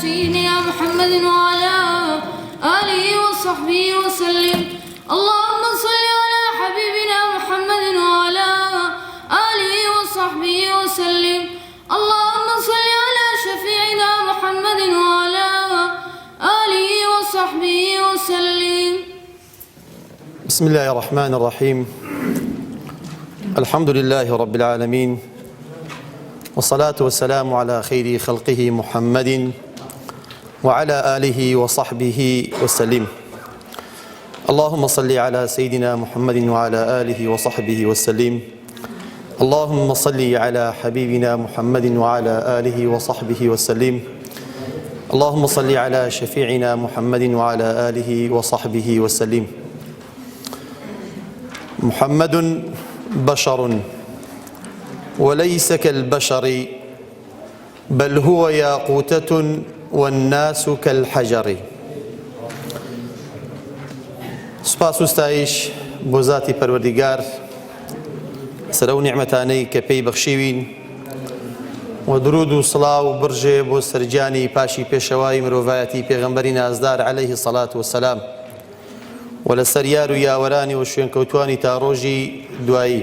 سيدنا محمد وعلى آله وصحبه وسلم. اللهم صل على حبيبنا محمد وعلى آله وصحبه وسلم. اللهم صل على شفيعنا محمد وعلى آله وصحبه وسلم. بسم الله الرحمن الرحيم. الحمد لله رب العالمين، والصلاة والسلام على خير خلقه محمد وعلى آله وصحبه وسلم. اللهم صل على سيدنا محمد وعلى آله وصحبه وسلم. اللهم صل على حبيبنا محمد وعلى آله وصحبه وسلم. اللهم صل على شفيعنا محمد وعلى آله وصحبه وسلم. محمد بشر وليس كالبشر، بل هو ياقوتة والناس كالحجر. سپاس و ستایش بۆ ذاتی پەروەردیگار سەرە و نیعمەتانەی کە پێی بەخشیوین، و درود و سڵاو و برژێ بۆ سەرجانی پاشی پێشەوای مرۆڤایەتی پێغەمبەری نازدار عەلەیهی سەڵات وەسەلام و لەسەر یار و یاوەرانی و شوێنکەوتوانی تا ڕۆژی دوایی.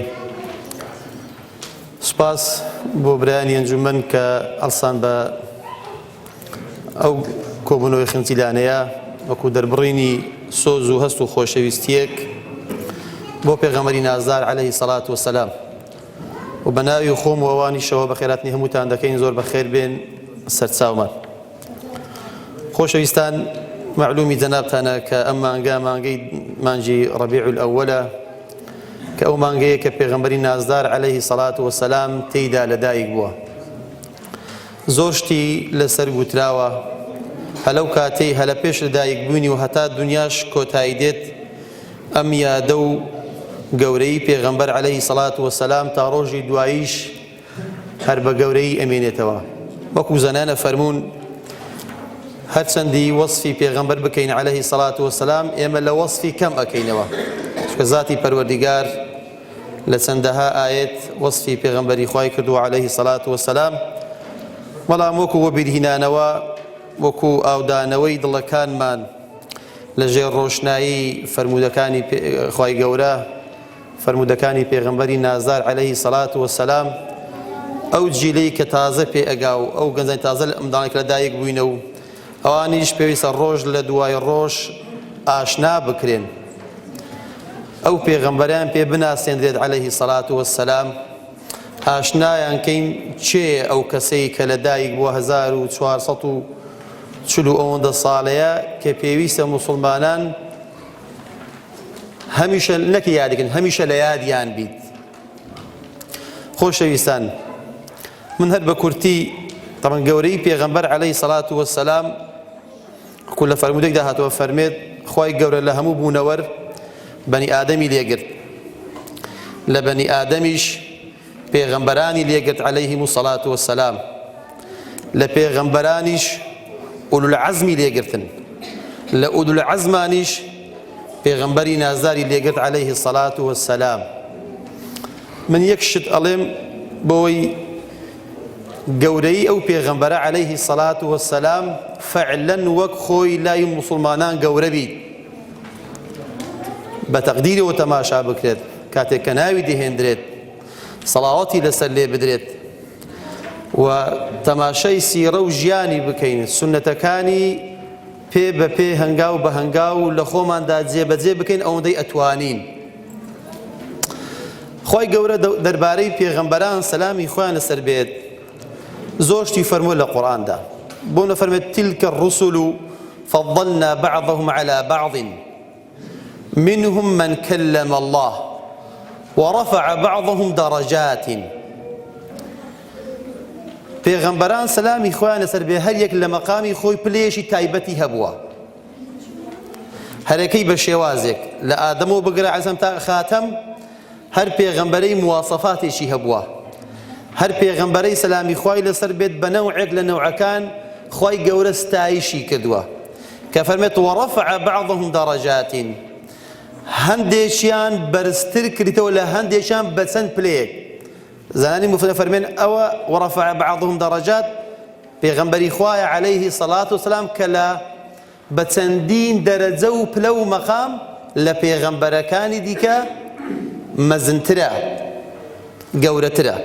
سپاس بۆ برایانی ئەنجومەن کە ئەڵسان بە ئەو کۆبوونەوەی خنچیلانەیە وەکو دەربڕینی سۆز و هەست و خۆشەویستیەک بۆ پێغەمبەری نازدار عەلەیهی سەڵات وەسەلام، و بە ناوی خۆم و ئەوانیشەوە بەخێراتنی هەمووتان دەکەین زۆر بەخێر بێن سەرچاومان. خۆشەویستان، معلومی جەنابتانە کە ئەم مانگە مانگەی مانجی ڕەبیع الئەوەلە، کە ئەو مانگەیە کە پێغەمبەری نازدار عەلەیهی سەڵات وەسەلام تێیدا لەدایک بووە. زۆر شتی لەسەر گوتراوە، هەلەو کاتەی هەلە پێش لەدایک بوونی و هەتا دنیاش کۆتایی دێت، ئەم یادە و گەورەی پێغەمبەر عەلەیهی سەڵات وەسەلام تا ڕۆژی دواییش هەر بە گەورەی ئەمێنێتەوە. وەکو زەنانە فەرموون هەرچەندی وەصفی پێغەمبەر بکەین عەلەیهی سەڵات وەسەلام، ئێمە لە وەصفی کەم ئەکەینەوە، چونکە ذاتی پەروەردیگار لە چەندەها ئایەت وەصفی پێغەمبەری خوای کردووە عەلەیهی سەڵات وەسەلام. بەڵام وەکو بۆ بیرهینانەوە، وەکو ئاودانەوەی دڵەکانمان لەژێر ڕۆشنایی فەرموودەکانی خوای گەورە، فەرموودەکانی پێغەمبەری نازدار عەلەیهی سەڵات وەسەلام، ئەو جیلەی کە تازە پێ ئەگا و ئەو گەنجانی تازە لە ئەمدانێک لەدایک بووینە و ئەوانیش پێویستە ڕۆژ لە دوای ڕۆژ ئاشنا بکرێن، ئەو پێغەمبەریان پێ بناسێنرێت عەلەیهی سەڵات وەسەلام، ئاشنایان کەین چێ ئەو کەسەی کە لەدایک بووە 1440 ئەوەندە ساڵەیە کە پێویستە موسڵمانان هەمیشە نەکە یادەکەن، هەمیشە لە یادیان بیت. خۆشەویستان، من هەر بە کورتی تەمەن گەورەی پێغەمبەر عەلەیهی سەڵات وەسەلام وەکو لە فەرموودێکدا هاتووە فەرمێت خوای گەورە لە هەموو بوونەوەر بەنی ئادەمی لێگرت، لە بەنی ئادەمیش پێغەمبەرانی لێگرت عەلەیهیمو سەڵات وەسەلام، لە پێغەمبەرانیش ئولوولعەزمی لێگرتن، لە ئولوولعەزمانیش پێغەمبەری نازداری لێگرت عەلەیهی سەڵات وەسەلام. من یەک شت ئەڵێم بۆی گەورەی ئەو پێغەمبەرە عەلەیهی سەڵات وەسەلام فەعلەن وەک خۆی لای موسڵمانان گەورە بیت، بە تەقدیرەوە تەماشا بکرێت، کاتێک کە ناوی دەهێندرێت، سەڵاوەتی لەسەر لێ بدرێت، و تەماشای سیرە و ژیانی بکەین، سونەتەکانی پێ بە پێ هەنگاو بە هەنگاو لە خۆماندا جێبەجێ بکەین ئەوەندەی ئەتوانین. خوای گەورە دەربارەی پێغەمبەران سەلامی خۆیان لەسەر بێت زۆر شتی فەرمووە لە قورئاندا، بۆ نەفەرمێت تیلکە الرسل فضلنا بعضهم على بعض منهم من كلم الله ورفع بعضهم درجات. پێغەمبەران سەلامی خۆیان لەسەر بێ هەر یەک لە مەقامی خۆی پلێشی تایبەتی هەبووە، هەرەکەی بە شێوازێک لە ئادەمەوە بگرە عەزەم تا خاتەم، هەر پێغەمبەرەی مواسەفاتێکی هەبووە، هەر پێغەمبەرەی سەلامی خوای لەسەر بێت بە نەوعێک لە نەوعەکان خوای گەورە ستایشی کردووە، کە فەرمێت وەڕەفع بعضهم دەرەجات، هەندێکیان بەرزتر کردیتەوە لە هەندێکیان بە چەند پلەیەک. زانانی مفەرمێن ئەوە وەڕەفع بعضهم دەرەجات پێغەمبەری خوایە عەلەیهی سەڵات وسەلام کە لە بە چەندین دەرەجە و پلە و مەقام لە پێغەمبەرەکانی دیکە مەزنترە، گەورەترە.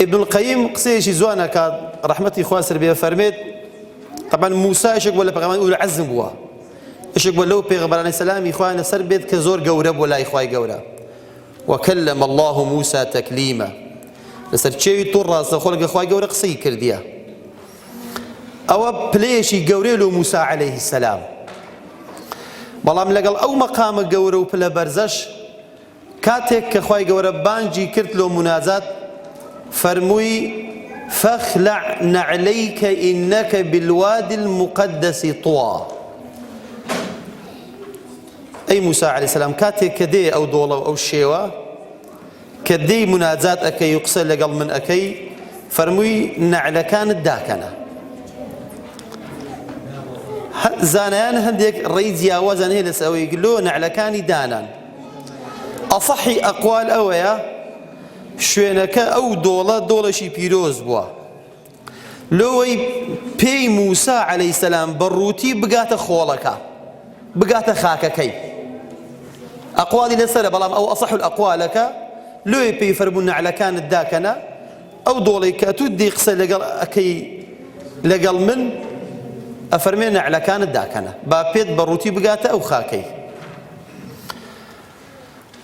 ابن القەیم قسەیەکی جوان ئەکات ڕەحمەتی خوا سەر بێ فەرمێت طبعا موسا یەکێک بووە لە پێغەمبەرانی ئولو العەزم بووە، یەکێک بووە لەو پێغەمبەرانی سەلامی خوای لەسەر بێت کە زۆر گەورە بووە لای خوای گەورە. وكلم الله موسى تكليما لەسەر چێوی توور ڕاستەخۆ لەگەڵ خوای گەورە قسەی کردیە. ئەوە پلەیەکی گەورەی لە موسا عەلەیهی سەلام. بەڵام لەگەڵ ئەو مەقامە گەورە و پلە بەرزەش کاتێک کە خوای گەورە بانگی کرد لە مناجات فەرمووی فاخلع نعليك إنك بالوادي المقدس طوى. أي موسى عليه السلام كاتي كدي أو دولة أو شيوة كدي مناجات أكي يقصى لقل من أكي فرموي نعل كانت داكنة زانيان هنديك ريد ياوزن هي لسوي يقولوا نعل كاني دانا أصحي أقوال أويا شوينك أو دولة شي بيروز بوا لوي بي موسى عليه السلام بروتي بقات خولك بقات خاككي أقوالي لسر بلام أو أصح الأقوال لك لوي بي فرمونا على كان الداكنة أو دولي كتودي قصة لقل أكي لقل من أفرمينا على كان الداكنة بابيت بروتي بقات أو خاكي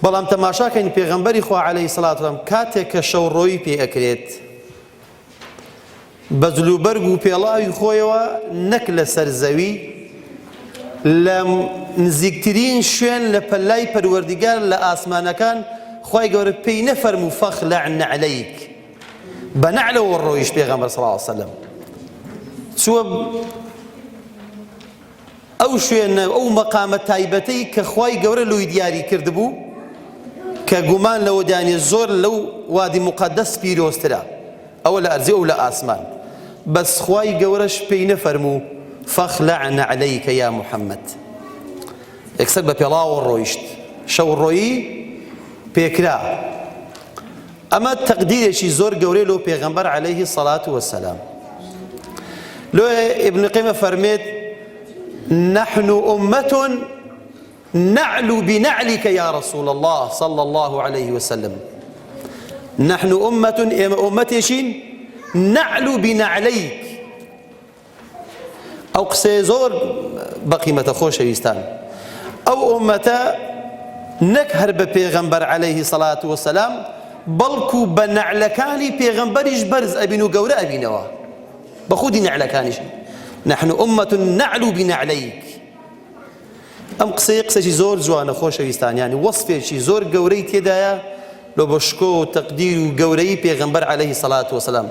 بلام تماشا كاين بيغمبري خوا عليه الصلاة والسلام كاتك شوروي بي أكريت بزلو برقو بيلاوي خويوا نكل سرزوي لم نزيكترين شوين لبلاي پروردگار لآسمان كان خواهي قول بي نفرمو فاخلعن عليك بنعلو والرويش بيغمبر صلى الله عليه وسلم سوى أو شوين أو مقام تايبتي كخواهي قول لو دياري كردبو كقمان لو داني الزور لو وادي مقدس بيروسترا أو لا أرزي أو لا آسمان بس خواهي قولش بي نفرمو فاخلعن عليك يا محمد يكسر ببلاو الرويشت شو الروي بيكرا أما التقدير شي زور قوري له بيغمبر عليه الصلاة والسلام لو ابن قيمة فرميت نحن أمة نعلو بنعلك يا رسول الله صلى الله عليه وسلم نحن أمة شين نعلو بنعليك أو قسي زور بقيمة خوش ويستان أو أمتا نكهر ببيغمبر عليه الصلاة والسلام بلكو بنعلكاني بيغمبرش برز أبينو قورة أبينوا بخودي نعلكانيش نحن أمة نعلو بنعليك أم قسي زور جوانا خوش ويستان يعني وصفه شي زور قوري تدايا لو بشكو تقدير قوري بيغمبر عليه الصلاة والسلام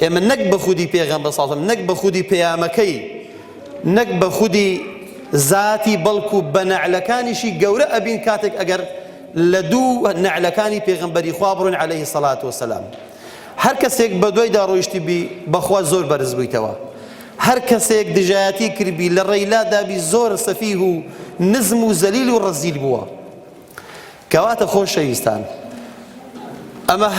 إما نك بخودي بيغمبر صلى الله عليه وسلم نك بخودي بيامكي نك بخودي ذاتي بلكو بنعلكاني شي قورة أبين كاتك أجر لدو نعلكاني بيغمبري خوابرون عليه الصلاة والسلام هر كسيك بدوي دارو يشتبي بخوا زور برز بيتوا هر كسيك دجاتي كربي للريلا دابي زور سفيه نزم وزليل والرزيل بوا كوات خوش شيستان أما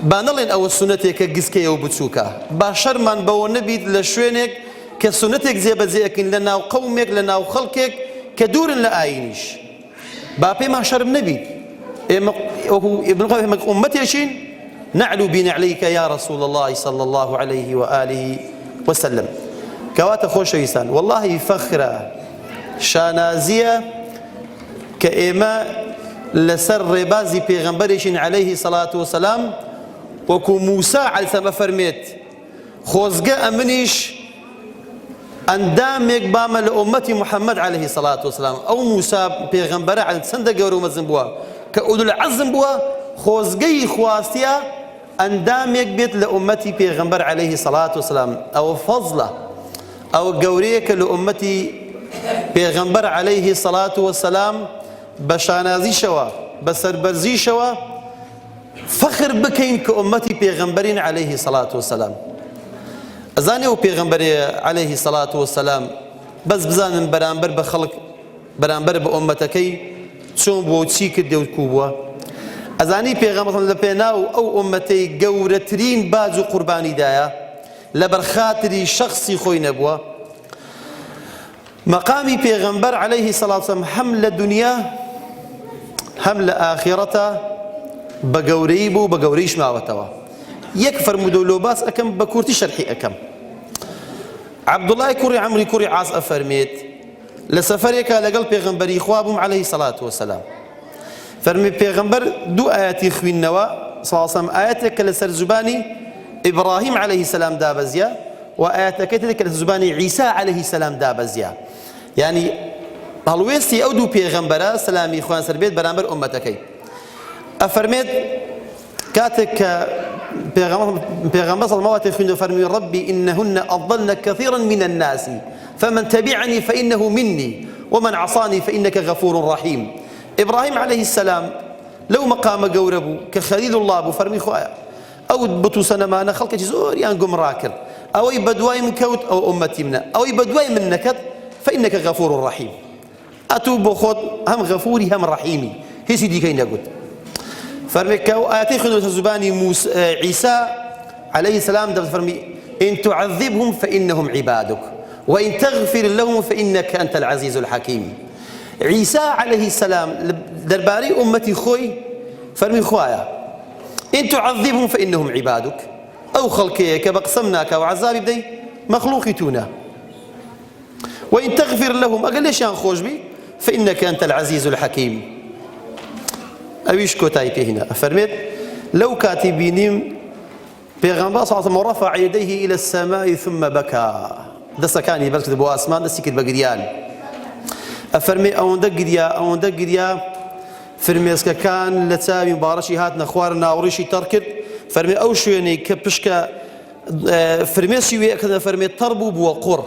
بانلين أو السنتك قسكي أو بتسوكا باشر من بو نبي لشوينك كسنتك زي بزيكن لنا وقومك لنا وخلقك كدور لآينيش بابي ما شرب نبي ابن القيم أمتي شين نعلو بنعليك يا رسول الله صلى الله عليه وآله وسلم كوات خوش إنسان والله فخرة شانازية كإما لسر ربازي بيغمبرشين عليه الصلاة والسلام وكو موسى على سما فرميت خوزقا أمنيش أندامك بامل أمتي محمد عليه الصلاة والسلام أو موسى بيغمبر على سند قورو مزنبوا كأولو العزم بوا خوزقي خواستيا أندامك بيت لأمتي بيغمبر عليه الصلاة والسلام أو فضله أو قوريك لأمتي بيغمبر عليه الصلاة والسلام بشانازي شوا بسربرزي شوا فخر بكين كأمتي بيغمبرين عليه الصلاة والسلام أزاني وبيغمبري عليه الصلاة والسلام بس بزان برانبر بخلق برانبر بأمتكي تشوم بو تشي كدي وكوبوا ئەزانی پێغەمبەر لە پێناو ئەو ئومەتەی گەورەترین باج و قوربانیدایە لەبەر خاتری شەخسی خۆی نەبووە. مەقامی پێغەمبەر عەلەیهی سەڵات وسەلام هەم لە دونیا هەم لە ئاخیرەتە بە گەورەی بوو، بە گەورەیش ماوەتەوە. یەک فەرموودە و لۆ باس ئەەکەم بە کورتی شەرحی ئەەکەم. عەبدوڵای کوڕی عەمری کوڕی عاس ئەفەرمێت لە سەفەرێکە لەگەڵ پێغەمبەری خوا بووم عەلەیهی سەڵات وەسەلام. فەرمی پێغەمبەر دوو ئاەتی خوێندنەوە سەڵاسەم، ئاەتێک کە لەسەر زوبانی ئیبراهیم عەلەیهی سەلام دابەزیە و ئاەتەکەی کە لەسەر زوبانی عیسا عەلەیهی سەلام دابەزیە. یعنی هەڵوێستی ئەو دوو پێغەمبەرە سەلامی خوان سەر بێت بەرامبەر ئومەتەکەی. ئەفەرمێت کاتێک کە پێغەمبەر سەڵمەواتێ خوێندەوە فەرمی ڕەبی ئینەهن ئەضەلنە کەثیرا من الناس فمن تبعني فإنه مني ومن عصاني فإنك غفور رحيم. إبراهيم عليه السلام لو مقام قوربو كخليل الله بو فرمي خوايا أو بطو سنمانا خلق زور يانقم راكر أو بدواي من كوت أو أمتي منا أو بدواي من نكت فإنك غفور رحيم. أتوب خود هم غفوري هم رحيمي هي سيدي كاين قلت فرمي كاو آياتي خذوا زباني عيسى عليه السلام دبت فرمي إن تعذبهم فإنهم عبادك وإن تغفر لهم فإنك أنت العزيز الحكيم. عيسى عليه السلام درباري أمتي خوي فرمي خوايا إن تعذبهم فإنهم عبادك أو خلقك بقسمناك وعذابي بدي مخلوقي تونا وإن تغفر لهم أقل ليش خوش بي فإنك أنت العزيز الحكيم. أويش كوتاي هنا أفرميت لو كاتبينيم بيغمبر صلى الله عليه وسلم رفع يديه إلى السماء ثم بكى دسا كان يبرك بو أسمان دسيك بقريان أفرمي أون دقريا فرميسك كان لتابي مبارشي هات نخوار ناوريشي تركت فرمي أو شويني كبشكا فرميسي ويأكد فرمي تربو بوقر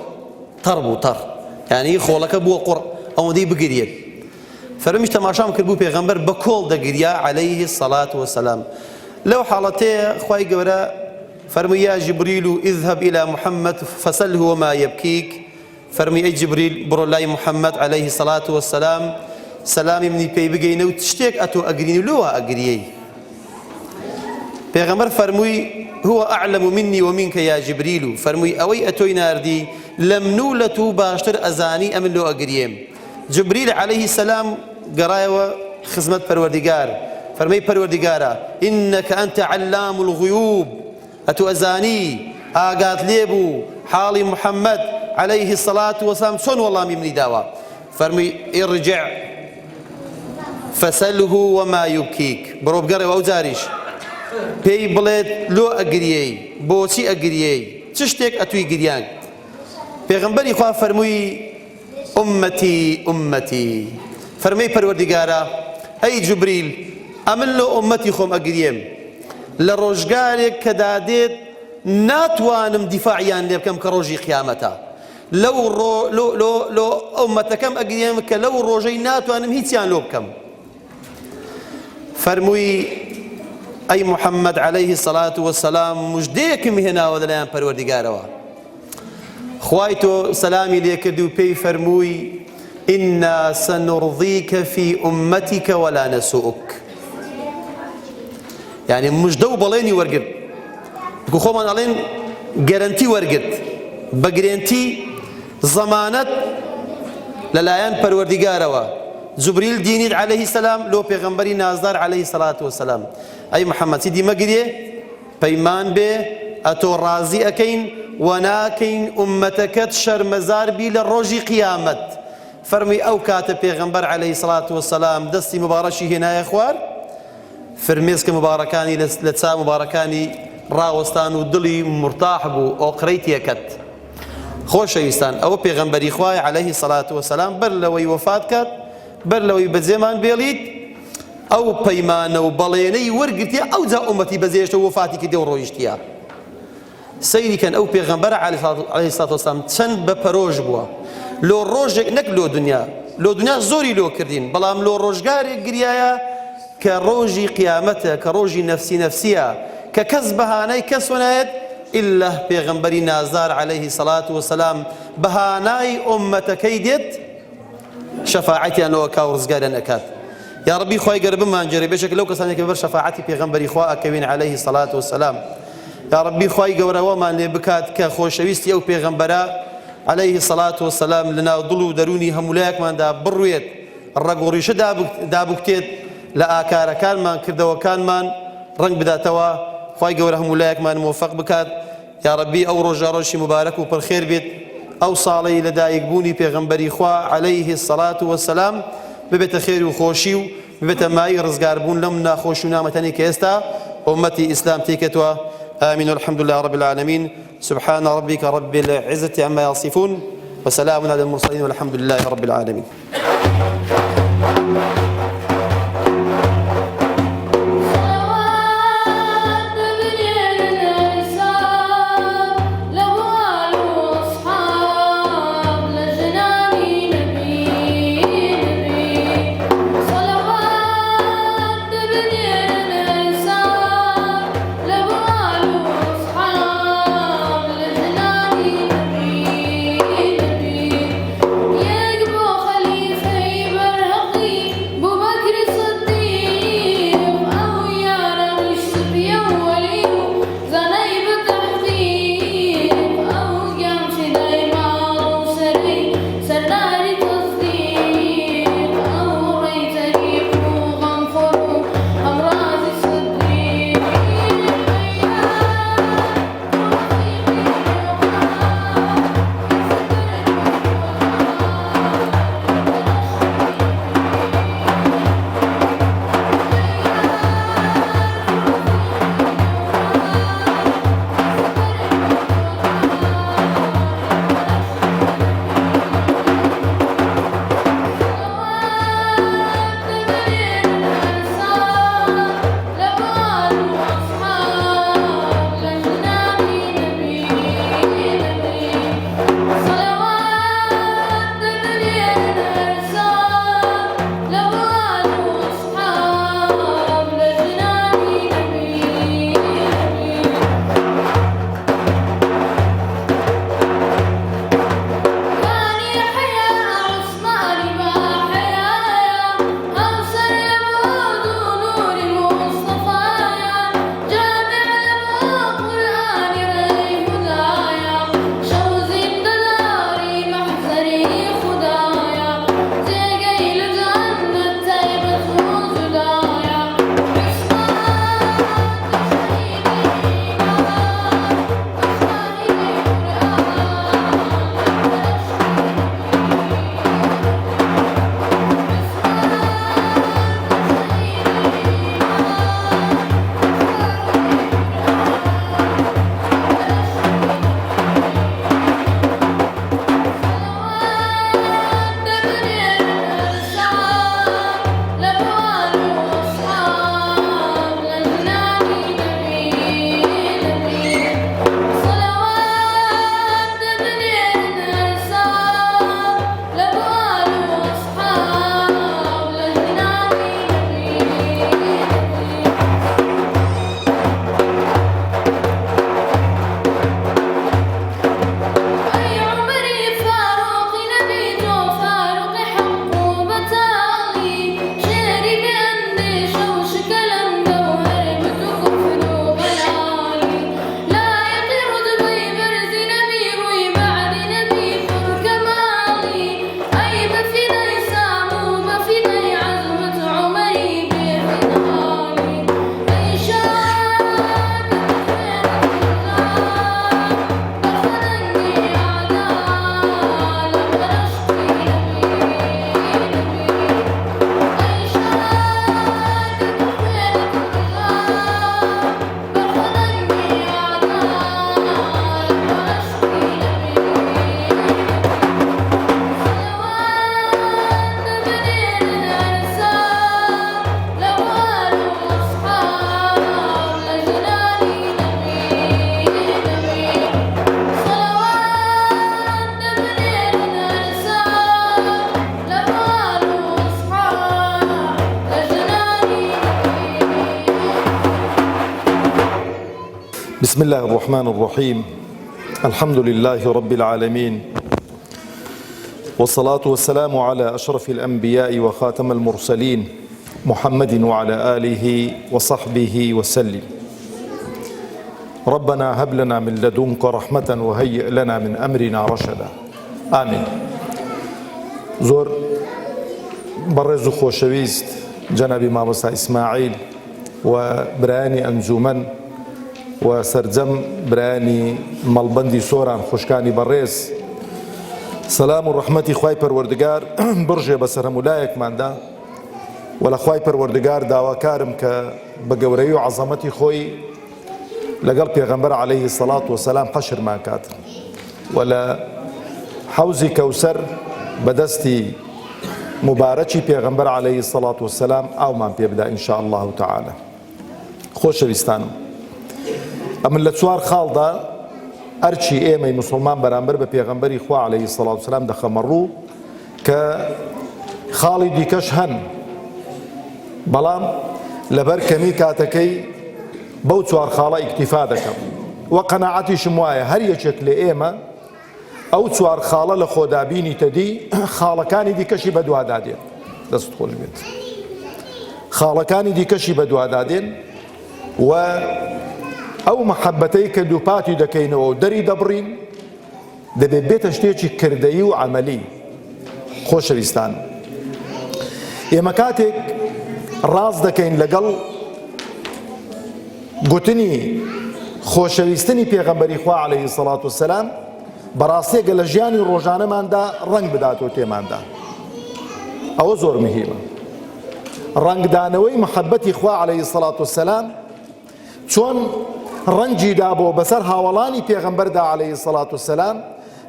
تربو تر يعني خولك بوقر أو دي بقريان فرميش تماشام كربو بيغمبر بكل دقريا عليه الصلاة والسلام. لو حالتي خواي قورا فرمي يا جبريل اذهب إلى محمد فسله وما يبكيك. فرمي أي جبريل برو الله محمد عليه الصلاة والسلام سلامي مني بي بقينه وتشتيك أتو أقريني لوا أقريي. بيغمبر فرمي هو أعلم مني ومنك يا جبريل. فرمي أوي أتوي ناردي لم نولتو باشتر أزاني أمن لو أقريم. جبريل عليه السلام قراية خزمة پروردگار فرمي پروردگارا إنك أنت علام الغيوب أتو أزاني آقات ليبو حالي محمد عليه الصلاة والسلام صن والله ممني داوا. فرمي ارجع فسله وما يبكيك برو بقري وأوزاريش بي بلد لو أقريي بوشي أقريي تشتك أتوي قريان. بيغنبري خواه فرمي أمتي أمتي فرمي پروردگارا أي جبريل أمن له أمتي خوم أقريم لروجقارك كداديت ناتوانم دفاعيان لبكم كروجي قيامتا لو أمتكم أقريم كلو روجي ناتوانم هيتيان لوبكم. فرمي أي محمد عليه الصلاة والسلام مجديكم هنا ودلان پروردگارا خوايتو سلامي ليكردو بي فرموي إنا سنرضيك في أمتك ولا نسوءك. يعني مجدو بليني ورقد بكو خوما علين جرانتي ورقد بجرانتي ضمانت للايان پروردگاروا جبريل دينيد عليه السلام لو پیغمبري نازدار عليه الصلاة والسلام أي محمد سيدي مقريه بيمان به أتو رازي أكين وناكين أمتك شرمزار بي للروجي قيامت. فرمي أو كاتب پیغمبر عليه الصلاة والسلام دستي مبارشي هنا يا إخوار فرميسك مباركاني لتسا مباركاني راوستان ودلي مرتاح بو أو قريتي يكت خوش يستان أو پیغمبر إخوائي عليه الصلاة والسلام بر لوي وفات كات بر لوي بزيمان بيليد أو بيمان وبليني ورقتي أو ذا أمتي بزيشت وفاتي كدي ورويشتيا سيدي كان أو پیغمبر عليه الصلاة والسلام چند بپروج بوا لو روجك نك لو دنيا زوري لو كردين بلام لو روجقاري قريايا كروجي قيامته كروجي نفسية ككذبهاني كسونايت إلا پیغمبري نازار عليه الصلاة والسلام بهاناي أمتك كيدت شفاعتي أنه كاورزقاري أكاد يا ربي خوای گەر بمانجێڕێ بێشێک لەو کەسانێک کە بەر شەفاعەتی پێغەمبەری خوا ئەکەوین عەلەیهی سەڵات وسەلام. یا ربی خوای گەورەوەمان لێ بکات کە خۆشەویستی ئەو پێغەمبەرە عەلەیهی سەڵات وسەلام لەناو دڵ و دەرونی هەمولایەکماندا بڕوێت، ڕەگ و ڕیشە دابکتێت لە ئاکارەکانمان کردەوەکانمان ڕنگ بداتەوە. خوای گەورە هەمولایەکمان موفق بکات. یا ربی ئەو ڕۆژە ڕۆژی مبارەک و پڕخێر بێت، ئەو ساڵەی لەدایکبوونی پێغەمبەری خوا عەلەیهی سەڵات وسەلام ببێتە خێر و خۆشی و ببێتە مای ڕزگاربوون لەم ناخۆش و نامەتەنی کە ئێستا ئومەتی ئیسلام تێکێتوە. آمين والحمد لله رب العالمين. سبحان ربك رب العزة عما يصفون وسلام على المرسلين والحمد لله رب العالمين. بسم الله الرحمن الرحيم. الحمد لله رب العالمين، والصلاة والسلام على أشرف الأنبياء وخاتم المرسلين محمد وعلى آله وصحبه وسلم. ربنا هب لنا من لدنك رحمة وهيئ لنا من أمرنا رشدا. آمين. زۆر بەڕێز و خۆشەویست جەنابی مامۆستا ئیسماعیل و برایانی ئەنجومەن و سەرجەم برایانی مەڵبەندی سۆران خوشکانی بەڕێز، سەلام و ڕەحمەتی خوای پەروەردگار بڕژێ بەسەر هەموو لایەکماندا و لە خوای پەروەردگار داواکارم کە بە گەورەی و عەزەمەتی خۆی لەگەڵ پێغەمبەر عەلەیهی سەڵات وەسەلام حەشرمان کات و لە حەوزی کەوسەر بەدەستی مبارەکی پێغەمبەر عەلەیهی سەڵات وەسەلام ئاومان پێ بدا ئینشا الله تعالی. خۆشەویستانم، ئەمن لە چوار خاڵدا ئەرچی ئێمەی موسڵمان بەرامبەر بە پێغەمبەری خوا عەلەیهی سەڵات وەسەلام دەخەمە ڕوو کە خاڵی دیکەش هەن، بەڵام لەبەر کەمی کاتەکەی بەو چوار خاڵە ئیکتیفا دەکەم و قەناعەتیشم وایە هەر یەکێک لە ئێمە ئەو چوار خاڵە لە خۆدابینی تەدی خاڵەکانی دیکەشی بەدوادادێن. دەست خۆش بێت. خاڵەکانی دیکەشی بەدوادادێن و ئەو مەحەبەتەی کە دووپاتی دەکەینەوە و دەری دەبڕین دەبێت بێتە شتێکی کردەیی و عەمەلی. خۆشەویستان، ئێمە کاتێک ڕاز دەکەین لەگەڵ گوتنی خۆشەویستنی پێغەمبەری خوا عەلەیهی سەڵات وەسەلام، بەڕاستیەکە لە ژیانی ڕۆژانەماندا ڕەنگ بداتەوە تێماندا. ئەوە زۆر مهمە. ڕەنگدانەوەی مەحەبەتی خوا عەلەیهی سەڵات وەسەلام چۆن ڕەنگی دابۆ بەسەر هاوڵانی پێغەمبەردا عەلەیهی سەڵات وەسەلام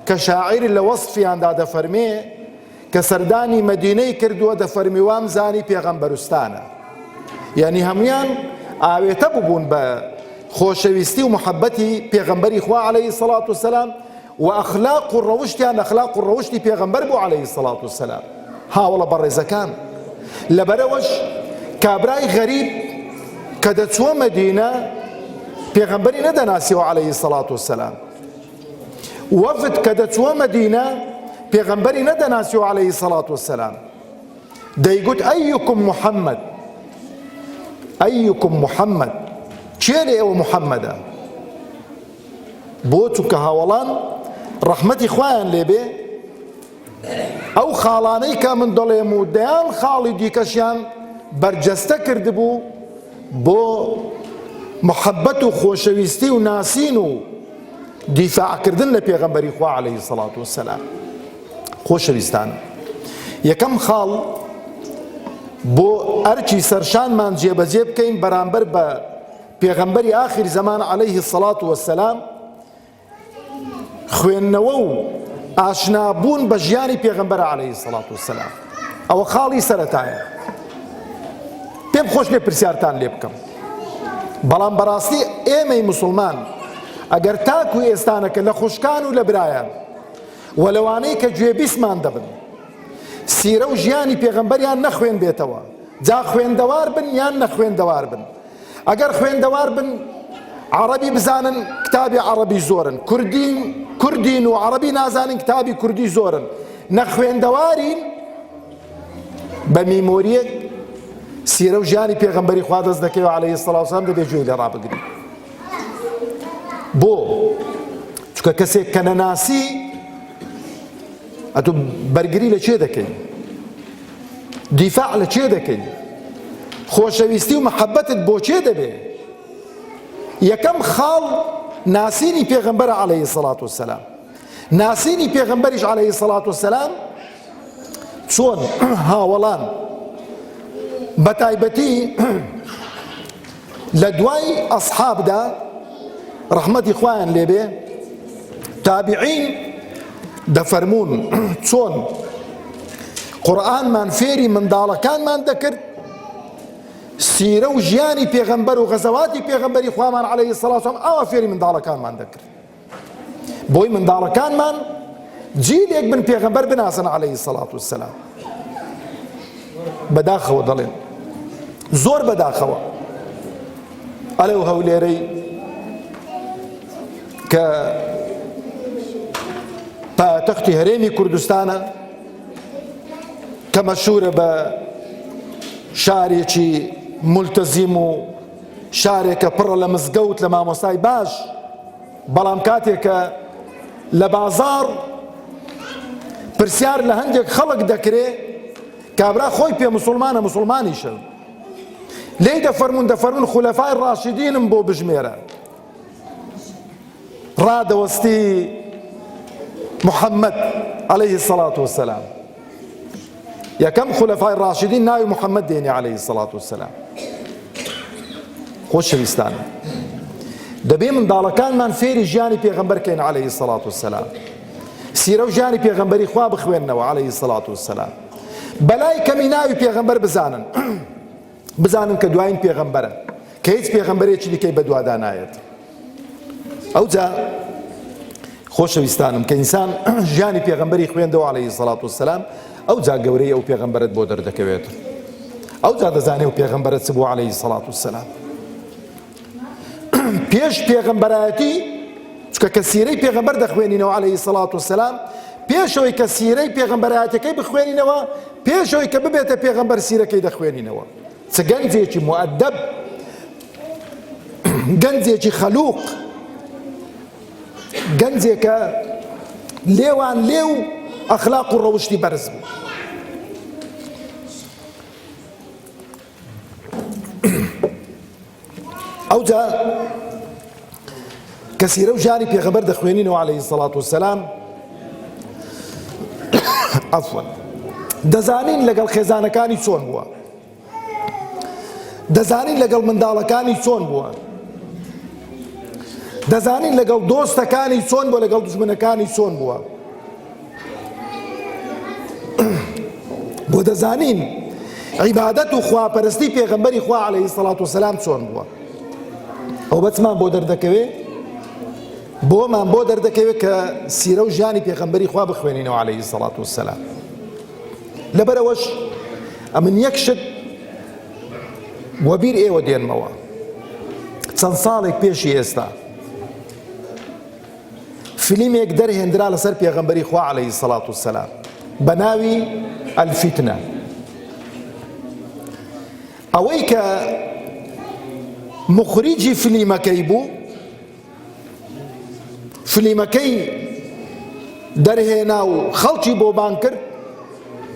کە شاعیر لە وەصفیاندا دەفەرمێ کە سەردانی مەدینەی کردووە دەفەرمی وام زانی پێغەمبەرستانە. یعنی هەمویان ئاوێتە ببوون بە خۆشەویستی و محەبەتی پێغەمبەری خوا عەلەیهی سەڵات وەسەلام و ئەخلاق و ڕەوشتیان ئەخلاق و ڕەوشتی پێغەمبەر بوو عەلەیهی سەڵات وەسەلام. هاوڵە بەڕێزەکان، لەبەرەوەش کابرای غەریب کە دەچووە مەدینە پێغەمبەری نەدەناسیەوە عەلەیهی سەڵات وەسەلام، وەفد کە دەچووە مەدینە پێغەمبەری نەدەناسیەوە عەلەیهی سەڵات وەسەلام، دەیگوت ئەیکم محەممەد، ئەیکم محەممەد، چێ لێ ئێوە محەممەدە؟ بۆ چونکە هاوڵان ڕەحمەتی خوایان لێبێ ئەو خاڵانەی کە من دەڵێم و دەیان خاڵی دیکەشیان بەرجەستە کردبوو بۆ محەبەت و خۆشەویستی و ناسین و دیفاعکردن لە پێغەمبەری خوا عەلەیهی سەڵات وەسەلام. خۆشەویستان، یەکەم خاڵ بۆ ئەرکی سەرشانمان جێبەجێ بکەین بەرامبەر بە پێغەمبەری ئاخر زەمان عەلەیهی سەڵات وەسەلام خوێندنەوە و ئاشنابوون بە ژیانی پێغەمبەر عەلەیهی سەڵات وەسەلام. ئەوە خاڵی سەرەتایە. پێم خۆش لێ پرسیارتان لێ بکەم، بەڵام بەڕاستی ئێمەی موسڵمان ئەگەر تاکو ئێستانەکە لە خوشکان و لە برایان و لەوانەی کە گوێبیستمان دەبن سیرە و ژیانی پێغەمبەریان نەخوێن بێتەوە، جا خوێندەوار بن یان نەخوێندەوار بن. ئەگەر خوێندەوار بن عەرەبی بزانن کتابی عەرەبی زۆرن، کوردین و عەرەبی نازانن کتابی کوردی زۆرن، نەخوێندەوارین بە میمۆریەک سیرە و ژیانی پێغەمبەری خوا دەست دەکەوێت عەلەیهی سەڵات وەسەلام دەبێت گوێی لێ ڕابگرین. بۆ چونکە کەسێک کە نەناسی ئەتۆ بەرگری لە چێ دەکەین؟ دیفاع لە چێ دەکەین؟ خۆشەویستی و مەحەبەتت بۆ چێ دەبێ؟ یەکەم خاڵ ناسینی پێغەمبەرە عەلەیهی سەڵات وەسەلام. ناسینی پێغەمبەریش عەلەیهی سەڵات وەسەلام چۆن هاوڵان بەتایبەتی لە دوای ئەسحابدا ڕەحمەتی خوایان لێبێ تابعین دەفەرمون چۆن قورئانمان فێری منداڵەکانمان دەکرد، سیرە و ژیانی پێغەمبەر و غەزەواتی پێغەمبەری خوامان عەلەیهی سەڵات وەسەلام ئەوە فێری منداڵەکانمان دەکرد بۆی منداڵەکانمان جیلێک بن پێغەمبەر بناسن عەلەیهی سەڵات وەسەلام. بەداخەوە دەڵێن، زۆر بەداخەوە ئەلە و هەولێرەی کە پایتەختی هەرێمی کوردستانە کە مەشهورە بە شارێکی ملتەزیم و شارێکە پڕە لە مزگەوت لە مامۆستای باش، بەڵام کاتێکە لە بازار پرسیار لە هەندێک خەڵک دەکرێ کابرا خۆی پێ مسلمانە مسلمانیشە لێی دەفەرمون خولەفای ڕاشیدینم بۆ بژمێرە، ڕادەوەستی محەممەد عەلەیهی السەڵات وەسەلام. یەکەم خولەفای ڕاشیدین ناوی محەممەد دێنێ عەلەیهی السەڵات وەسەلام. خۆشەویستانم، دەبێ منداڵەکانمان فێری ژیانی پێغەمبەر بکەین عەلەیهی السەڵات وەسەلام، سیرە و ژیانی پێغەمبەری خوا بخوێننەوە عەلەیهی السەڵات وەسەلام، بەلای کەمی ناوی پێغەمبەر بزانن کە دوایین پێغەمبەرە، کە هیچ پێغەمبەرێکی دیکەی بەدووادا نایەت. ئەوجا خۆشەویستانم کە ئینسان ژیانی پێغەمبەری خوێندەوە عەلەیهی السەڵات وەسەلام، ئەوجا گەورەی ئەو پێغەمبەرت بۆ دەردەکەوێت، ئەوجا دەزانێ و پێغەمبەرت چ بوو عەلەیهی السەڵات وەسەلام. پێش پێغەمبەرایەتی چکە کە سیرەی پێغەمبەر دەخوێنینەوە عەلەیهی السەڵات وەسەلام، پێشەوەی کە سیرەی پێغەمبەرایەتەکەی بخوێنینەوە، پێشەوەی کە ببێتە پێغەمبەر سیرەکەی دەخوێنینەوە. چ گەنجێکی مؤەدەب، گەنجێکی خەلوق، گەنجێکە لێوان لێو ئەخلاق و ڕەوشتی بەرز بوو. ئەوجا کە سیرە و ژیانی پێغەمبەر دەخوێنینەوە عەلەیهی السەڵات وەسەلام، عەفوەن دەزانین لەگەڵ خێزانەکانی چۆن بووە، دەزانین لەگەڵ منداڵەکانی چۆن بووە، دەزانین لەگەڵ دۆستەکانی چۆن بووە، لەگەڵ دوژمنەکانی چۆن بووە، بۆ دەزانین عیبادەت و خواپەرستی پێغەمبەری خوا عەلەیهی السەڵات وەسەلام چۆن بووە. ئەو بەچمان بۆ دەردەکەوێ، بۆمان بۆ دەردەکەوێت کە سیرە و ژیانی پێغەمبەری خوا بخوێنینەوە عەلەیهی السەڵات وەسەلام. لەبەرەوەش ئەمن یەک شت وەبیر ئێوە دێنمەوە، چەند ساڵێک پێشی ئێستا فیلمێک دەرهێنرا لەسەر پێغەمبەری خوا عەلەیهی السەڵات وەسەلام بە ناوی ئەلفیتنە. ئەوەی کە مخریجی فیلمەکەی بوو، فیلمەکەی دەرهێنا و خەڵکی بۆ بان کرد،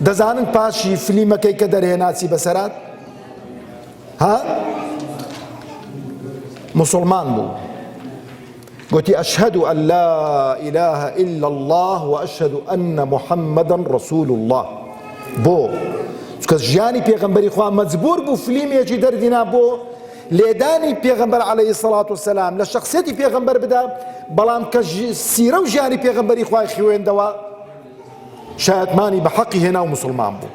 دەزانن پاشی فیلمەکەی کە دەرهێناچی بەسەرات مسلمان بوو، گوتی ئەشهەدو ئەن لا ئیلاهە ئیلا الله و ئەشهەدو ئەنە محەممەدەن ڕەسوول الله. بۆ چکە ژیانی پێغەمبەری خوا مەجبور بوو فیلمێکی دەردینا بۆ لێدانی پێغەمبەر عەلەیهی السەڵات وەسەلام لە شەخسیەتی پێغەمبەر بدا، بەڵام کە سیرە و ژیانی پێغەمبەری خوای خوێندەوە شایەتمانی بە حەقی هێنا و مسلمان بوو.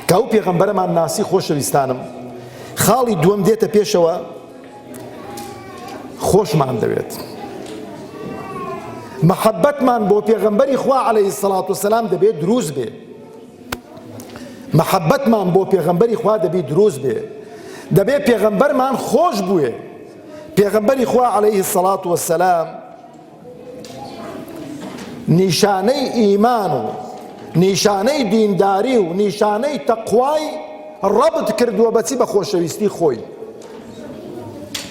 کە ئەو پێغەمبەرەمان ناسی خۆشەویستانم، خاڵی دووەم دێتە پێشەوە، خۆشمان دەوێت مەحەبەتمان بۆ پێغەمبەری خوا عەلەیهی السەڵات وەسەلام دەبێت دروست بێ، مەحەبەتمان بۆ پێغەمبەری خوا دەبێت دروست بێ، دەبێت پێغەمبەرمان خۆش بووێ. پێغەمبەری خوا عەلەیهی السەڵات وەسەلام نیشانەی ئیمان و نیشانەی دینداری و نیشانەی تەقوای ڕەبت کردووە بەچی؟ بە خۆشەویستی خۆی.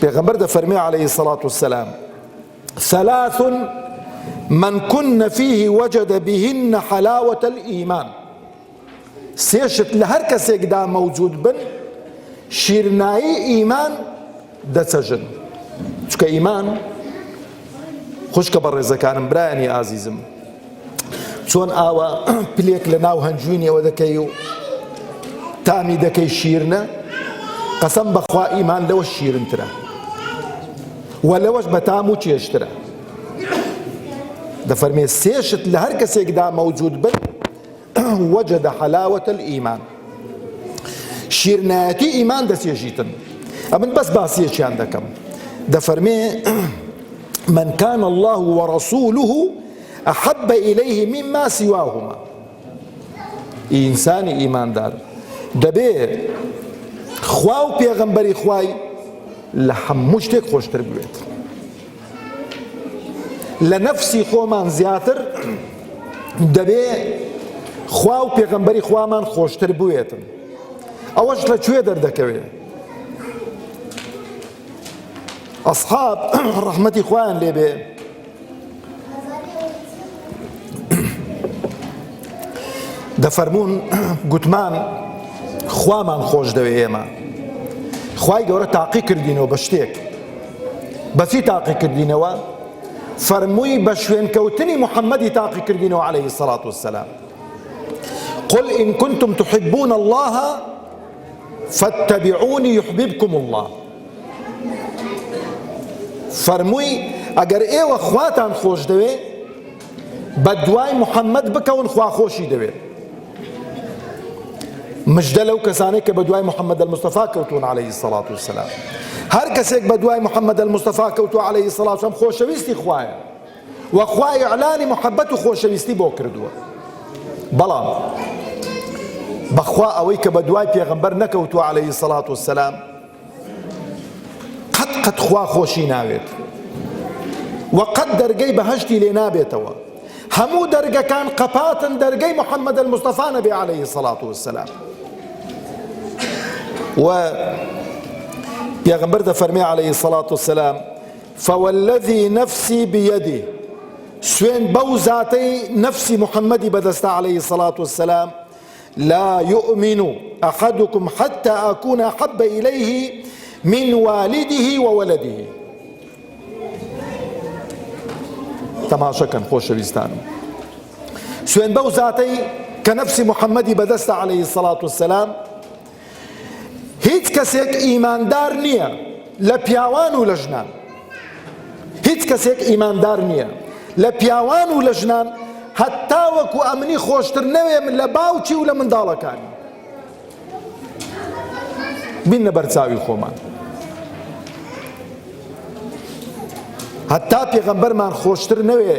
پێغەمبەر دەفەرمێ عەلەیهی السەڵات وەسەلام ثەلاث من كن فيه وجد بهن حلاوة الإيمان. سێشت لە هەر کەسێکدا مەوجود بن شیرنایی ئیمان دەچەژن، چکە ئیمان خوشکە بە ڕێزەکانم برایانی ئازیزم، چۆن ئاوە پلێک لە ناو هەنجوینەوە دەکەی و تامی دەکەی شیرنە، قەسەم بەخوا ئیمان لەوە شیرنترە و لەوەش بە تام و چێشترە. دەفەرمێ سێشت لە هەر کەسێکدا مەوجود بن وجد حلاوة الإيمان، شیرنایەتی ئیمان دەچێژیتن. ئەمن بەس باسیەکیان دەکەم، دەفەرمێ من كان الله ورسوله أحب إليه مما سواهما. ئینسانی ئیماندار دەبێ خوا و پێغەمبەری خوای لە هەموو شتێک خۆشتر بوێت، لە نەفسی خۆمان زیاتر دەبێ خوا و پێغەمبەری خوامان خۆشتر بووێتن. ئەوەش لەکوێ دەردەکەوێت؟ ئەسحاب ڕەحمەتی خوایان لێبێ دەفەرموون گوتمان خوامان خۆش دەوێ ئێمە. خوای گەورە تاقی کردینەوە بە شتێک. بەچی تاقی کردینەوە؟ فەرمووی بە شوێنکەوتنی محەممەدی تاقی کردینەوە عليه الصلاة والسلام. قل إن كنتم تحبون الله فاتبعوني يحببكم الله. فەرمووی ئەگەر ئێوە خواتان خۆش دەوێ بە دوای محەممەد بکەون خوا خۆشی دەوێت. مژدە لەو کەسانەی کە بە دوای محەممەد المستەفا کەوتون عليه الصلاة والسلام. هەر کەسێک بە دوای محەممەد المستەفا کەوتو عليه الصلاة والسلام خۆشەویستی خوایە و خوای ئیعلانی محەبەت و خۆشەویستی بۆ کردووە. بەڵام بەخوا ئەوەی کە بە دوای پێغەمبەر نەکەوتووە عليه الصلاة والسلام قەت خوا خۆشی ناوێت و قەت دەرگەی بەهەشتی لێ نابێتەوە. هەموو دەرگەکان قەپاتن دەرگەی محەممەد المستەفا نەبێ عليه الصلاة والسلام. و پێغەمبەر دەفەرمێ عليه الصلاة والسلام فوالذي نفسي بيده سوێن بەو زاتەی نفسی محەممەدی بەدەستە عليه الصلاة والسلام لا يؤمن أحدكم حتى أكون أحب إليه من والده وولده. تەماشەکەن خۆشەویستانم، سوێن بەو زاتەی کە نفسی محەممەدی بەدەستە عليه الصلاة والسلام هیچ کەسێک ئیماندار نییە لە پیاوان و لە ژنان. هیچ کەسێک ئیماندار نییە لە پیاوان و لە ژنان هەتا وەکو ئەمنی خۆشتر نەوێ لە باوکی و لە منداڵەکانی. بینە بەرچاوی خۆمان. هەتا پێغەمبەرمان خۆشتر نەوێ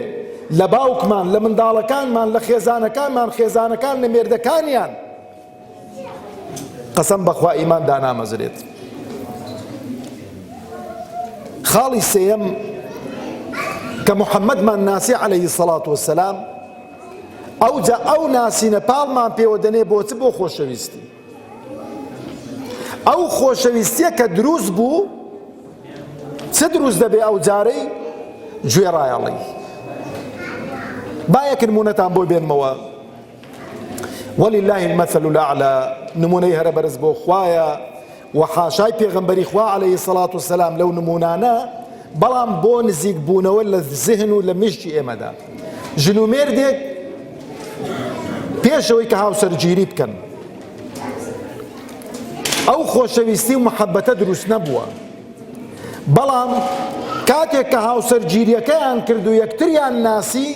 لە باوکمان لە منداڵەکانمان لە خێزانەکانمان خێزانەکان لە مێردەکانیان. قەسەم بەخوا ئیمان دانامەزرێت. خاڵی سێیەم کە محەممەدمان ناسی عليه الصلاة والسلام ئەوجا ئەو ناسینە پاڵمان پێوە دەنێ بۆچ بۆ خۆشەویستی. ئەو خۆشەویستیە کە دروست بوو چ دروست دەبێ ئەو جارەی گوێڕایەڵی. با یەک نمونەتان بۆ بێنمەوە. ولله المثل الأعلى نمونەی هەرە بەرز بۆ خوایە و حاشای پێغەمبەری خوا عليه الصلاة والسلام لەو نمونانە، بەڵام بۆ نزیک بوونەوە لە زهن و لە مشتی ئێمەدا. ژن و مێردێک پێشەوەی کە هاوسەرگیری بکەن ئەو خۆشەویستی و محەبەتە دروست نەبووە، بەڵام کاتێک کە هاوسەرگیریەکەیان کرد و یەکتریان ناسی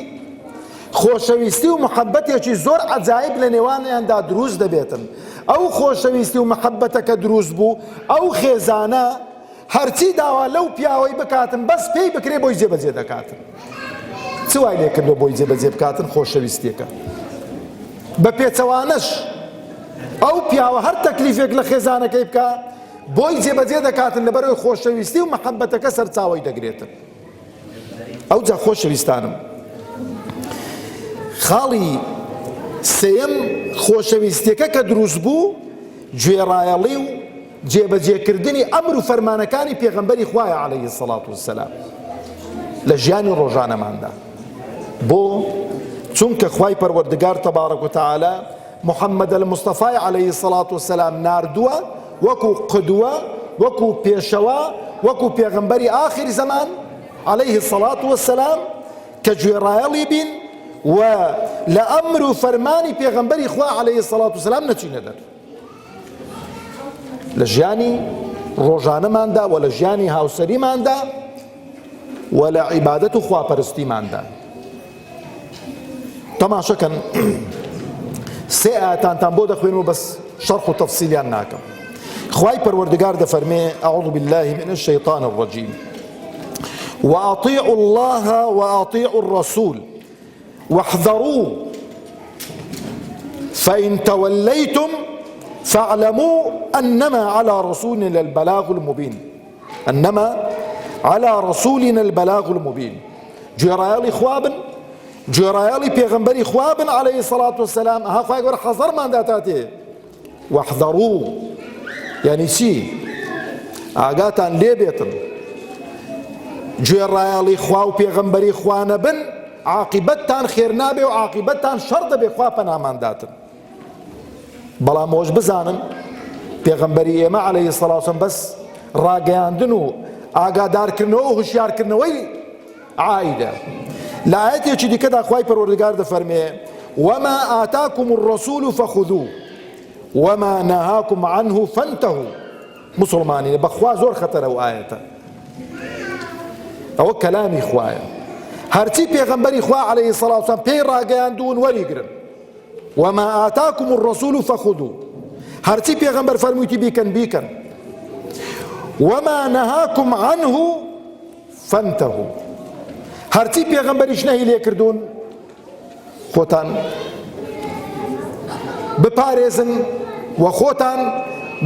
خۆشەویستی و محەبەتێکی زۆر عەجایب لە نێوانیاندا دروست دەبێتن. ئەو خۆشەویستی و محەبەتەکە دروست بوو ئەو خێزانە هەرچی داوا لەو پیاوەی بکاتن بەس پێی بکرێ بۆی جێبەجێ دەکاتن. چ وای لێ کردو بۆی جێبەجێ بکاتن؟ خۆشەویستیەکە. بە پێچەوانەش ئەو پیاوە هەر تەکلیفێک لە خێزانەکەی بکە بۆی جێبەجێ دەکاتن لەبەرەوەی خۆشەویستی و محەبەتەکە سەرچاوەی دەگرێتن. ئەوجا خۆشەویستانم، خاڵی سێیەم خۆشەویستیەکە کە دروست بوو گوێڕایەڵی و جێبەجێکردنی ئەمر و فەرمانەکانی پێغەمبەری خوایە عليه الصلاة والسلام لە ژیانی ڕۆژانەماندا. بۆ چونکە خوای پەروەردگار تەبارەک و تەعالی محەممەد المستەفای عليه الصلاة والسلام ناردووە وەکو قدوە، وەکو پێشەوە، وەکو پێغەمبەری ئاخری زەمان عليه الصلاة والسلام کە گوێڕایەڵی بین و لە ئەمر و فەرمانی پێغەمبەری خوا عليه الصلاة والسلام نەچینە دەر لە ژیانی ڕۆژانەماندا و لە ژیانی هاوسەریماندا و لە عیبادەت و خواپەرستیماندا. تەماشەکەن سێ ئایەتانتان بۆ دەخوێنەوە بەس شەرح و تەفسیلیان ناکەم. خوای پەروەردگار دەفەرمێ أعوذ بالله من الشيطان الرجيم وأطيعوا الله وأطيعوا الرسول واحذروا فإن توليتم فاعلموا أنما على رسولنا البلاغ المبين. أنما على رسولنا البلاغ المبين. گوێڕایەڵی خوابن، گوێڕایەڵی پێغەمبەری خوا بن عەلەیهی السەڵات وەسەلام. ئەها خوای گەورە حەزەرماندا تاتێ وەحذەڕوو یعنی چی؟ ئاگاتان لێ بێتن گوێڕایەڵی خوا و پێغەمبەری خوا نەبن عاقبەتتان خێر نابێ و عاقبەتتان شەڕ دەبێ، خوا پەنامانداتن. بەڵام ئەوەش بزانن پێغەمبەری ئێمە عەلەیهی السەڵات وەسەلام بەس ڕاگەیاندن و ئاگادارکردنەوە و هوشیارکردنەوەی عایدە. لە ئایەتێکی دیکەدا خوای پەروەردگار دەفەرمێ وما ئاتاکم الرەسوول فەخودوو وما نەهاکم عنه فانتهوا. مسلمانینە بەخوا زۆر خەتەرە و ئایەتە، ئەوە کەلامی خوایە. هەرچی پێغەمبەری خوا عەلەیهی السەڵات وەسەلام پێی ڕاگەیاندوون وەریگرن. وما ئاتاکم الرەسوول فەخودوو، هەرچی پێغەمبەر فەرموویەتی بیکەن بیکەن. وما نەهاکم عنه فانتهوا، هەرچی پێغەمبەریش نەهی لێ کردوون خۆتان بپارێزن و خۆتان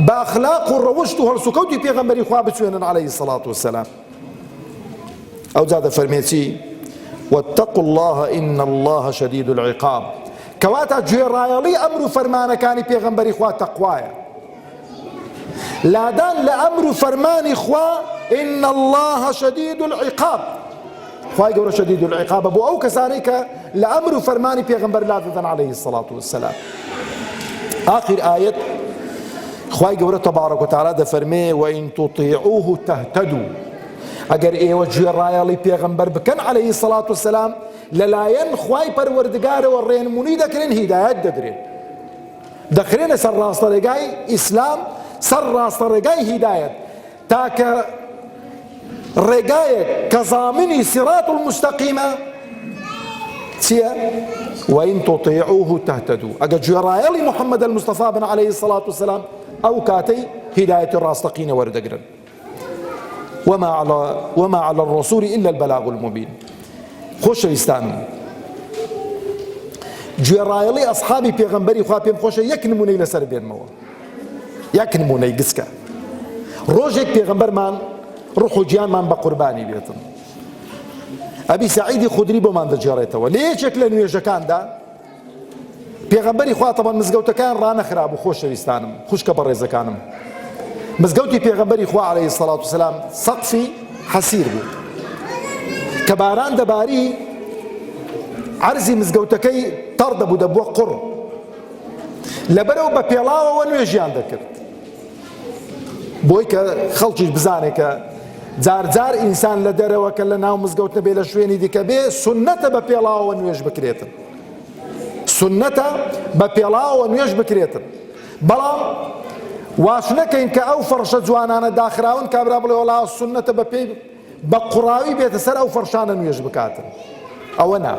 بە ئەخلاق و ڕەوشت و هەڵسوکەوتی پێغەمبەری خوا بچوێنن عەلەیهی السەڵات وەسەلام. ئەوجا دەفەرمێ چی؟ واتقوا الله إن الله شديد العقاب. کەواتە گوێڕایەڵی ئەمر و فەرمانەکانی پێغەمبەری خوا تەقوایە. لادان لە ئەمر و فەرمانی خوا إن الله شديد العقاب، خوای گەورە شدید العقاب بۆ ئەو کەسانەی کە لە ئەمر و فەرمانی پێغەمبەر لا دەدەن عەلەیهی السەڵات وەسەلام. آخر ئایەت خوای گەورە تەبارەک وتەعالە دەفەرمێ وئین تطیعوه تهتدوا، ئەگەر ئێوە گوێڕایەڵی پێغەمبەر بکەن عەلەیهی السەڵات وەسەلام لەلایەن خوای پەروەردگارەوە ڕێنمونی دەکرێن، هیدایەت دەدرێن، دەخرێنە سەر ڕاستەڕێگای ئیسلام، سەر ڕاستەڕێگای هیدایەت، تاکە ڕێگایەک کە زامنی سیرات المستەقیمە چییە؟ وئین تطیعوه تهتدوا، ئەگەر گوێڕایەڵی محەممەد المستەفا بن عەلەیهی السەڵات وەسەلام ئەو کاتەی هیدایەتی ڕاستەقینە وەردەگرن. وما على الرسول إلا البلاغ المبين. خۆشەویستان، گوێڕایەڵی ئەسحابی پێغەمبەری خوا پێم خۆشە یەک نمونەی لەسەر بێنمەوە، یەک نمونەی گسکە. ڕۆژێک پێغەمبەرمان ڕوح و گیانمان بە قوربانی بێتن. ئەبی سەعیدی خودری بۆمان دەجێڕێتەوە لە یەکێک لە نوێژەکاندا پێغەمبەری خوا تەمان مزگەوتەکان ڕانەخرا بوو. خۆشەویستانم، خوشکە بەڕێزەکانم، مزگەوتی پێغەمبەری خوا عەلەیهی السەڵات وەسەلام سەقفی حەسیر بوو کە باران دەباری، عەرزی مزگەوتەکەی تەڕ دەبوو، دەبووە قوڕ، لەبەرەوە بە پێڵاوەوە نوێژیان دەکرد بۆی کە خەڵکیش بزانێ کە جار جار ئینسان لە دەرەوە کە لە ناو مزگەوت نەبێ لە شوێنی دیکە بێ سونەتە بە پێڵاوەوە نوێژ بکرێتن، سونەتە بە پێڵاوەوە نوێژ بکرێتن. بەڵام واش نەکەین کە ئەو فەرشە جوانانە داخراون کابرا بڵێ وەڵا سونەتە بە پێی بە قوڕاوی بێتە سەر ئەو فەرشانە نوێژ بکاتن، ئەوە نا.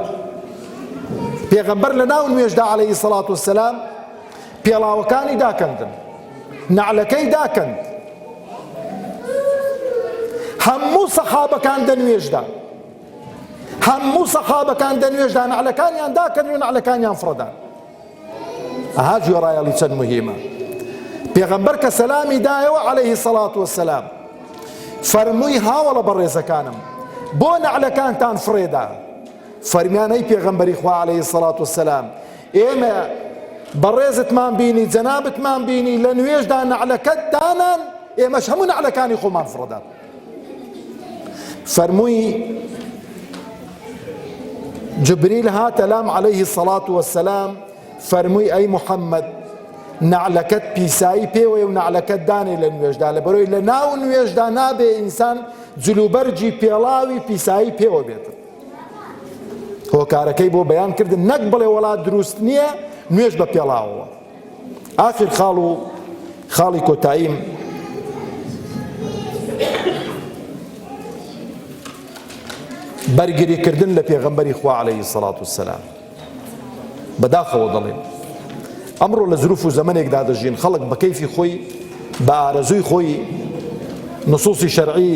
پێغەمبەر لە ناو نوێژدا عەلەیهی السەڵات وەسەلام پێڵاوەکانی داکەندن، نەعلەکەی داکەند، هەموو سەحابەکان دەنوێژدا، هەموو سەحابەکان دەنوێژدا، نەعلەکانیان داکەن و نەعلەکانیان فڕەدان. ئەها گوێڕایەڵی چەند مهمە. پێغەمبەر کە سەلامی دایەوە عەلەیهی السەڵات وەسەلام فەرمووی هاوڵە بەڕێزەکانم بۆ نەعلەکانتان فڕێدا. فەرمیان ئەی پێغەمبەری خوا عەلەیهی السەڵات وەسەلام ئێمە بەڕێزتمان بینی، جەنابتمان بینی لە نوێژدا نەعلەکەت دانان، ئێمەش هەموو نەعلەکانی خۆمان فڕەدان. فەرمووی جبریل هاتە لام عەلەیهی السەڵات وەسەلام فەرمووی ئەی موحەممەد نەعلەکەت پیسایی پێوەیە و نەعلەکەت دانێ لە نوێژدا، لەبەرەوەی لە ناو نوێژدا نابێ ئینسان جلوبەرجی پێڵاوی پیسایی پێوە بێتن. هۆکارەکەی بۆ بەیان کردن، نەک بڵێ وڵات دروست نییە نوێژ بە پێڵاوەوە. ئاخر خاڵی کۆتاییم بەرگریکردن لە پێغەمبەری خوا عەلەیهی السەڵات وەسەلام. بەداخەوە دەڵێن ئەمڕۆ لە ظروف و زەمانێکدا دەژین، خەڵک بە کەیفی خۆی بە ئارەزووی خۆی نصوصی شەرعی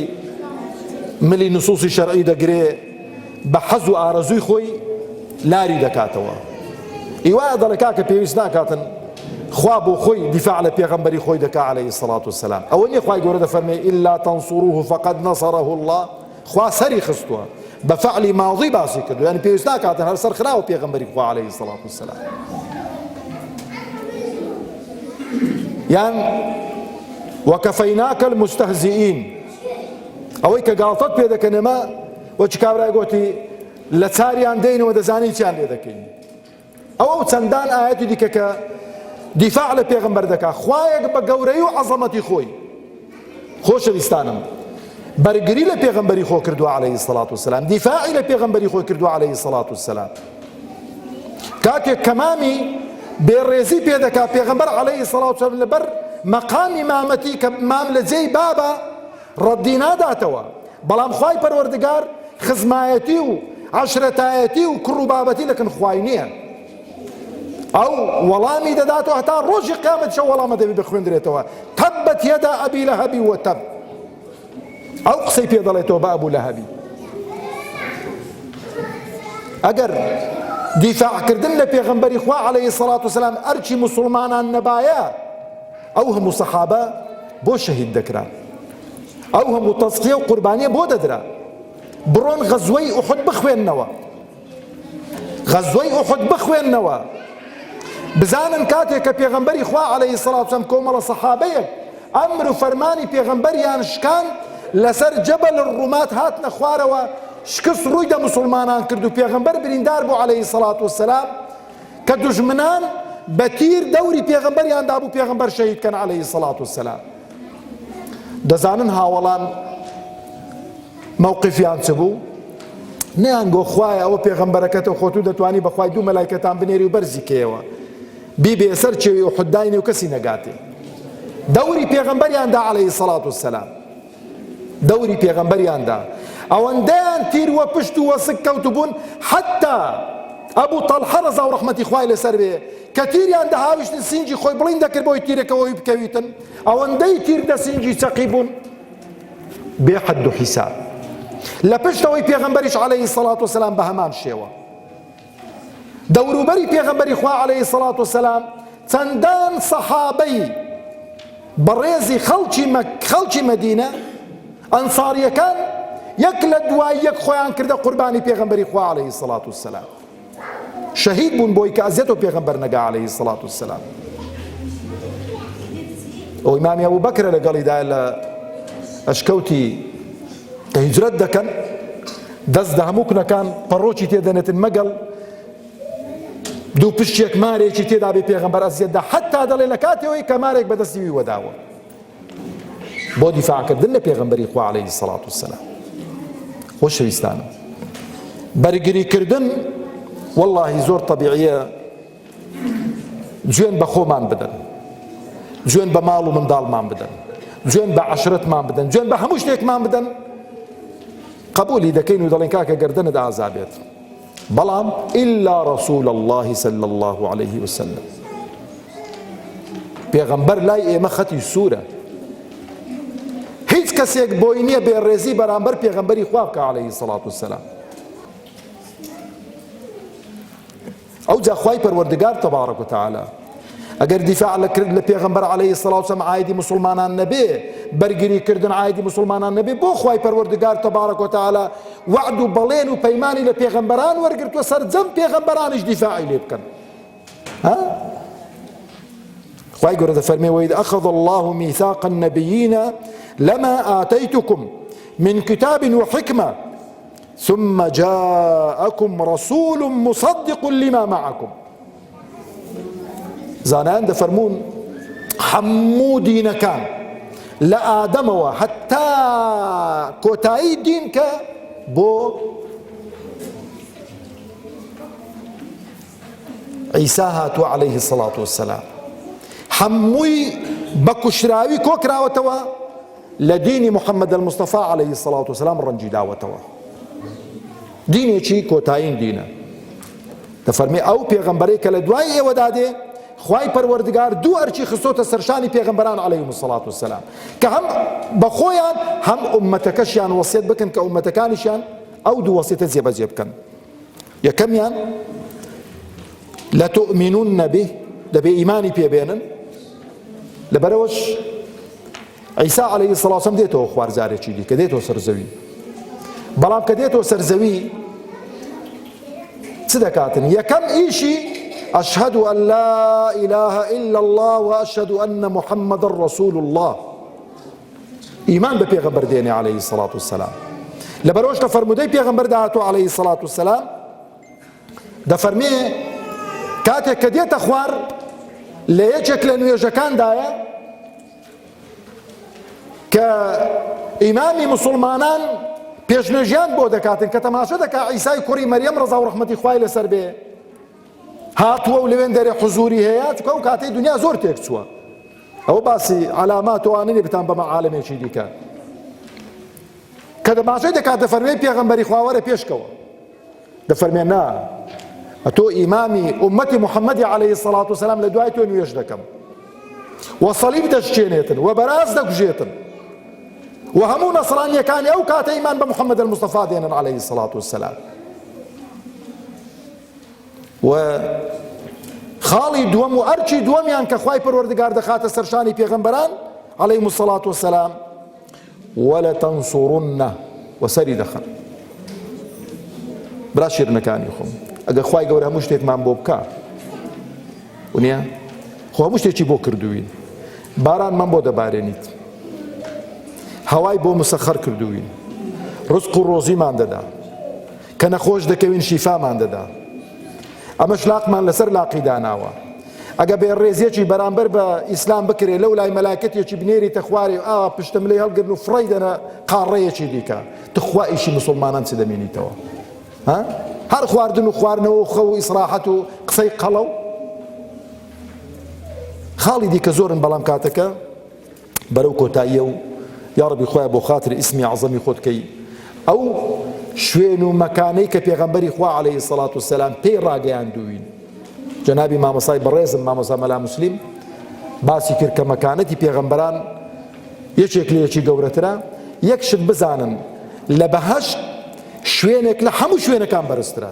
ملی نصوصی شەرعی دەگرێ، بە حەز و ئارەزووی خۆی لاری دەکاتەوە. ئیوایە دەڵێ کاکە پێویست ناکاتن خوا بۆ خۆی دیفاع لە پێغەمبەری خۆی دەکا عەلەیهی السەڵات وەسەلام. ئەوە نییە خوای گەورە دەفەرمێ ئیلا تەنسوروه فەقەد نەسەرەه الله، خوا سەری خستووە بفعلی ماضی باسی کردو، یعنی پێویست ناکاتن هەر سەرخراوە پێغەمبەری خوا عەلەیهی سەڵات وەسەلام. یان وەکەفەیناکە المستەهزئین، ئەوەی کە گاڵتەت پێ دەکەن ئێمە وەچی کابرای گوتی لە چاریان دەینەوە دەزانی چیان لێ دەکەین. ئەوە چەندان ئاەتی دیکە کە دیفاع لە پێغەمبەر دەکات، خوایەک بە گەورەی و عەزەمەتی خۆی. خۆشەویستانم، بەرگری لە پێغەمبەری خۆ کردووە عەلەیهی سەڵات وەسەلام، دیفاعی لە پێغەمبەری خۆی کردووە عەلەیهی سەڵات وەسەلام. کاتێک کە مامی بێڕێزی پێ دەکات پێغەمبەر عەلەیهی سەڵات وەسەلام لەبەر مەقامی مامەتی کە مام لە جێی بابە ڕەدی ناداتەوە، بەڵام خوای پەروەردگار خزمایەتی و عەشرەتایەتی و کوڕ و بابەتی لەکن خوای نییە. ئەو وەڵامی دەداتەوە هەتا ڕۆژی قیامەت شەو وەڵامە دەبێت بخوێندرێتەوە، تەبەت یەدا ئەبی لەهەبی وەتەب. ئەو قسەی پێ دەڵێتەوە بە ئەبوو لەهەبی. ئەگەر دیفاعکردن لە پێغەمبەری خوا عەلەیهی سەڵات وەسەلام ئەرچی موسڵمانان نەبایە، ئەو هەموو سەحابە بۆ شەهید دەکرا، ئەو هەموو تەزکیە و قوربانیە بۆ دەدرا. بڕۆن غەزوەی ئوحود بخوێننەوە، غەزوەی ئوحود بخوێننەوە، بزانن کاتێک کە پێغەمبەری خوا عەلەیهی سەڵات وەسەلام کۆمەڵە سەحابەیەک ئەمر و فەرمانی پێغەمبەریان شکان، لەسەر جەبەل ڕومات هاتنە خوارەوە، شکست ڕووی دە موسڵمانان کرد و پێغەمبەر بریندار بوو عەلەیهی سەڵات وەسەلام، کە دوژمنان بە تیر دەوری پێغەمبەریاندا بوو پێغەمبەر شەهیدکەن عەلەیهی سەڵات وەسەلام. دەزانن هاوەڵان مووقفیان چ بوو؟ نەیانگۆ خوایە ئەوە پێغەمبەرەکەتەوە خۆتو دەتوانی بەخوای دوو مەلایکەتان بنێری و بەرزی کێوە بیبێ سەر چێوی ئوحود داینێ و کەسی نەگاتێ. دەوری پێغەمبەریاندا عەلەیهی سەڵات وەسەلام، دەوری پێغەمبەریاندا ئەوەندەیان تیر وە پشت و وەسک کەوت بوون، حتا ئەبوو تەڵحە ڕەزا و ڕەحمەتی خوای لەسەر بێ کە تیریان دەهاویشتن سینجی خۆی بڵین دەکرد بۆی تیرێکەوەی بکەویتن، ئەوەندەی تیر دە سینجی چەقی بوون بێ حەد و حیساب. لە پشتەوەی پێغەمبەریش عەلەیهی سەڵات وەسەلام بە هەمان شێوە. دەوروبەری پێغەمبەری خوا عەلەیهی سەڵات وەسەلام چەندان سەحابەی بەڕێزی خەڵکی مەدینە ئەنساریەکان یەک لە دوای یەک خۆیان کردە قوربانی پێغەمبەری خوا عەلەیهی سەڵات وەسەلام، شەهید بوون بۆی کە ئەزیەتەوە پێغەمبەر نەگا عەلەیهی سەڵات وەسەلام. ئەو ئیمامی ئەبوو بەکرە لەگەڵیدایە لە ئەشکەوتی کە هیجرەت دەکەن، دەست دە هەموو کنەکان پەڕۆکی تێدەنێتن مەگەڵ دوو پشتێک مارێکی تێدا بێ پێغەمبەر ئەزیەت دا، حتا دەڵێ لە کاتێەوەی کە مارێک بەدەستی وی وەداوە بۆ دیفاعکردن لە پێغەمبەری خوا عەلەیهی سەڵات وەسەلام. خۆشەویستانم، بەرگریکردن وەڵڵاهی زۆر تەبیعیە گوێن بە خۆمان بدەن، گوێن بە ماڵ و منداڵمان بدەن، گوێن بە عەشرەتمان بدەن، گوێن بە هەموو شتێکمان بدەن، قبولی دەکەین و دەڵێن کاکە گەردەنت ئازابێت، بەڵام ئیلا ڕەسوول الله صلی الله عەلەیه وسەلەم. پێغەمبەر لای ئێمە خەتی سوورە، هیچ کەسێک بۆی نییە بێڕێزی بەرامبەر پێغەمبەری خوا بکە عەلەیهی سەڵات وەسەلام. ئەو جا خوای پەروەردگار تەبارەک و تەعالا ئەگەر دیفاع لە پێغەمبەر عەلەیهی سەڵات وەسەلام عایدی موسڵمانان نەبێ، بەرگریکردن عایدی موسڵمانان نەبێ، بۆ خوای پەروەردگار تەبارەک و تەعالا وعد و بەڵێن و پەیمانی لە پێغەمبەران وەرگرتووە، سەرجەم پێغەمبەرانیش دیفاعی لێ بکەن. خوای گەورە دەفەرمێ وإذ أخذ الله ميثاق النبيين لما آتيتكم من كتاب وحكمة ثم جاءكم رسول مصدق لما معكم. زانان دەفەرمون هەموو دینەکان لە ئادەمەوە حتا کۆتایی دین کە بۆ عیسا هاتووە عەلەیهی سەڵات وەسەلام، هەمووی بە کوشراوی کۆکراوەتەوە لە دینی محەممەد المستەفا عەلەیهی سەڵات وەسەلام ڕەنجی داوەتەوە. دینێکی کۆتایین دینە. دەفەرمێ ئەو پێغەمبەرەی کە لە دوای ئێوە دادێ، خوای پەروەردگار دوو ئەرچی خستۆتە سەرشانی پێغەمبەران عەلەیهیمو السەڵات وەسەلام کە هەم بە خۆیان هەم ئوممەتەکەشیان وەسیەت بکەن کە ئوممەتەکانیشیان ئەو دوو وەسیەتە جێبەجێ بکەن. یەکەمیان لەتؤمینونە به، دەبێ ئیمانی پێبێنن، لەبەرەوەش عیسا عەلەیهی سەڵات وەسەلام دێتەوە خوارزارێکی دیکە، دێتەوە سەر زەوی، بەڵام کە دێتەوە سەرزەوی چ دەکاتن؟ یەکەم ئیشی ئەشهەدو ئەن لا ئیلاهە ئیلا الله و ئەشهەدو ئەنە محەممەدەن ڕەسوول الله. ئیمان بە پێغەمبەر دێنێ عەلەیهی سەڵات وسەلام. لەبەرەوەش لە فەرموودەی پێغەمبەر داهاتوە عەلەیهی سەڵات وسەلام دەفەرمێ کاتێک کە دێتە خوار لە یەکێک لە نوێژەکاندایە کە ئیمامی موسڵمانان پێشنوێژیان بۆ دەکاتن کە تەماشا دەکا عیسای کوڕی مەریەم ڕەزا و ڕەحمەتی خوای لەسەر بێ هاتووە و لەوێن دەرێ حوزوری هەیە، چونکە ئەو کاتەی دنیا زۆر تێک چووە. ئەوە باسی علامات وانینی بتان بەمە عالەمێکی دیکە کە دەماشای دەکات دەفەرمێ پێغەمبەری خوا وەرە پێشکەوە، دەفەرمێ نا ئەتۆ ئیمامی ئومەتی محەممەدی عەلەیهی سەڵات وسەلام لە دوای تۆ نوێژ دەکەم و سەلیب دەشکێنێتن و بەراز دەکوژێتن و هەموو نەسڕانیەکانی ئەو کاتە ئیمان بە محەممەد الموستەفا دێنن عەلەیهی سەڵات وسەلام. و خاڵی دووەم و ئەرکی دووەمیان کە خوای پەروەردگار دەخاتە سەرشانی پێغەمبەران عەلەیهیمو سەڵات وسەلام وەلەتەنسوڕنە و سەری دەخەن. برا شیرنەکانی خۆم ئەگە خوای گەورە هەموو شتێکمان بۆ بکە ونیە خۆ هەموو شتێکی بۆ کردوین، بارانمان بۆ دەبارێنیت، هەوای بۆ مسەخەر کردوین، ڕزق و ڕۆزیمان دەدا، کە نەخۆش دەکەوین شیفامان دەدا، ئەمەش لاقمان لەسەر لاقی داناوە. ئەگە بێ ڕێزیەکی بەرامبەر بە ئیسلام بکرێ لەو لای مەلایکەتێکی بنێری تەخواری ئاوا پشتم لێ هەڵگرن و فڕی دەنە قاڕەیەکی دیکە تخوا ئیشی موسڵمانان چ دەمێنیتەوە؟ هەر خواردن و خواردنەوە و خەو و ئیسراحەت و قسەی قەڵەو. خاڵی دیکە زۆرن بەڵام کاتەکە بەرەو کۆتاییە و یا ڕەبی خۆیان بۆ خاتر ئیسمی عەزەمی خۆت کەی ئەو شوێن و مەکانەی کە پێغەمبەری خوا عەلەیهی سەڵات وسەلام پێی ڕاگەیاندووین. جەنابی مامۆسای بەڕێزم مامۆسا مەلا موسلیم باسی کرد کە مەکانەتی پێغەمبەران یەکێک لە یەکی گەورەترە. یەک شت بزانن لە بەهەشت شوێنێک لە هەموو شوێنەکان بەرزترە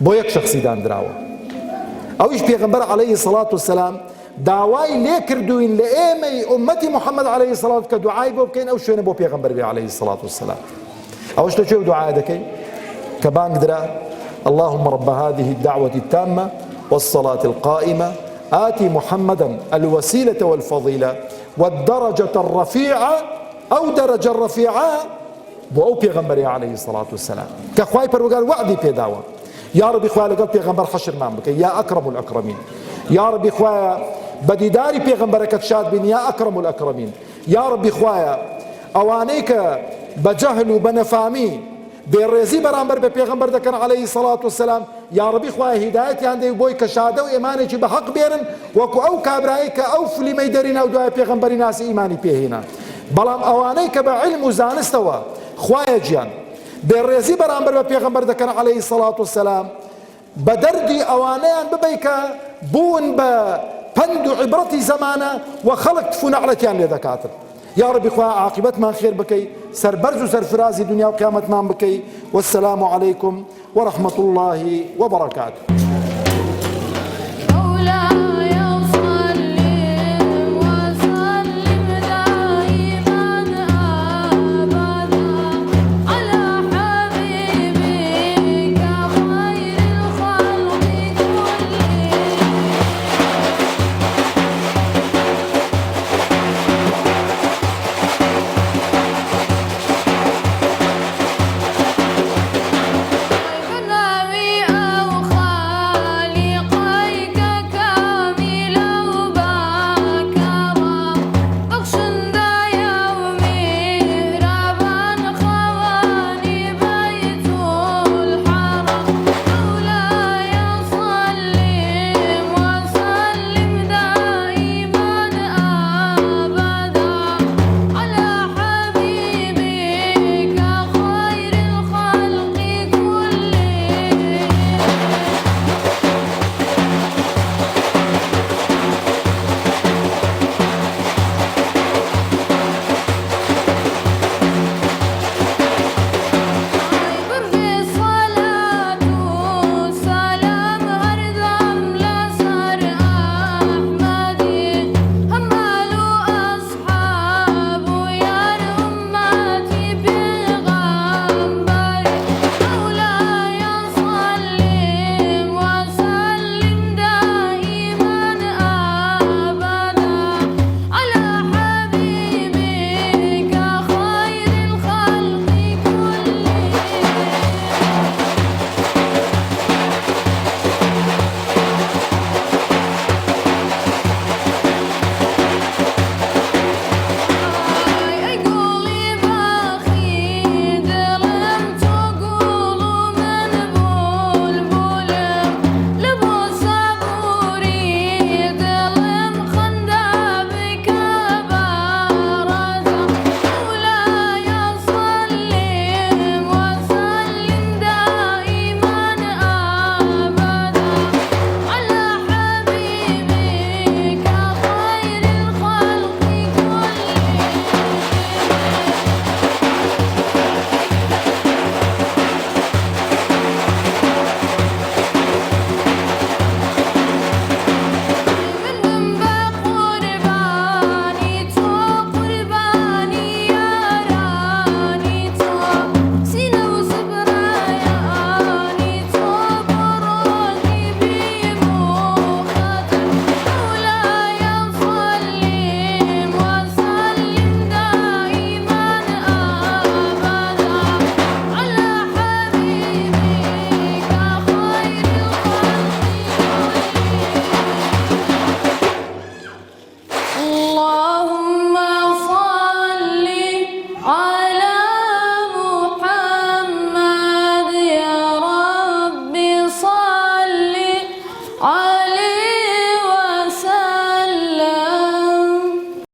بۆ یەک شەخسی دانراوە، ئەویش پێغەمبەر عەلەیهی سەڵات وسەلام داوای لێ کردوین لە ئێمەی ئومەتی محەممەد عەلەیهی سەڵات کە دوعای بۆ بکەین ئەو شوێنە بۆ پێغەمبەر بێ عەلەیهی سەڵات وسەلام. ئەوەش لە کوێ دوعا دەکەی کە بانگ درا اللهم رب هذه الدعوة التامة والصلاة القائمة آتي محمدا الوسيلة والفضيلة والدرجة الرفيعة أو درجة الرفيعة بۆ ئەو پێغەمبەری عەلەیهی سەڵات وسەلام کە خوای پەروەردگار وعدی پێداوە. یا ڕەبی خوا لەگەڵ پێغەمبەر حەشرمان بکەی یا ئەکرەم الئەکرەمین. یا ڕەبی خوایە بەدیداری پێغەمبەرەکەت شاد بین یا ئەکرەم الئەکرەمین. یا ڕەبی خوایە ئەوانەی کە بە جەهل و بە نەفامی بێڕێزی بەرامبەر بە پێغەمبەر دەکەن عەلەیهی سەڵات وسەلام یا ڕەبی خوایە هیدایەتیان دەی بۆی کە شادە و ئێمانێکی بە حەق بێنن وەکو ئەو کابرایی کە ئەو فلیمەی دەرینا و دوای پێغەمبەری ناسی ئیمانی پێهێنا. بەڵام ئەوانەی کە بە عیلم و زانستەوە خوایە گیان بێڕێزی بەرامبەر بە پێغەمبەر دەکەن عەلەیهی سەڵات وسەلام بە دەردی ئەوانەیان ببەی کە بوون بە پند و عیبرەتی زەمانە و خەڵک تف و نەعلەتیان لێ دەکاتن. یا ڕەبی خوا عاقبەتمان خێر بکەی، سەربەرز و سەرفرازی دنیا و قیامەتمان بکەی. وەسەلام عەلەیکم وەڕەحمەتوڵڵاهی وەبەڕەکاتوه.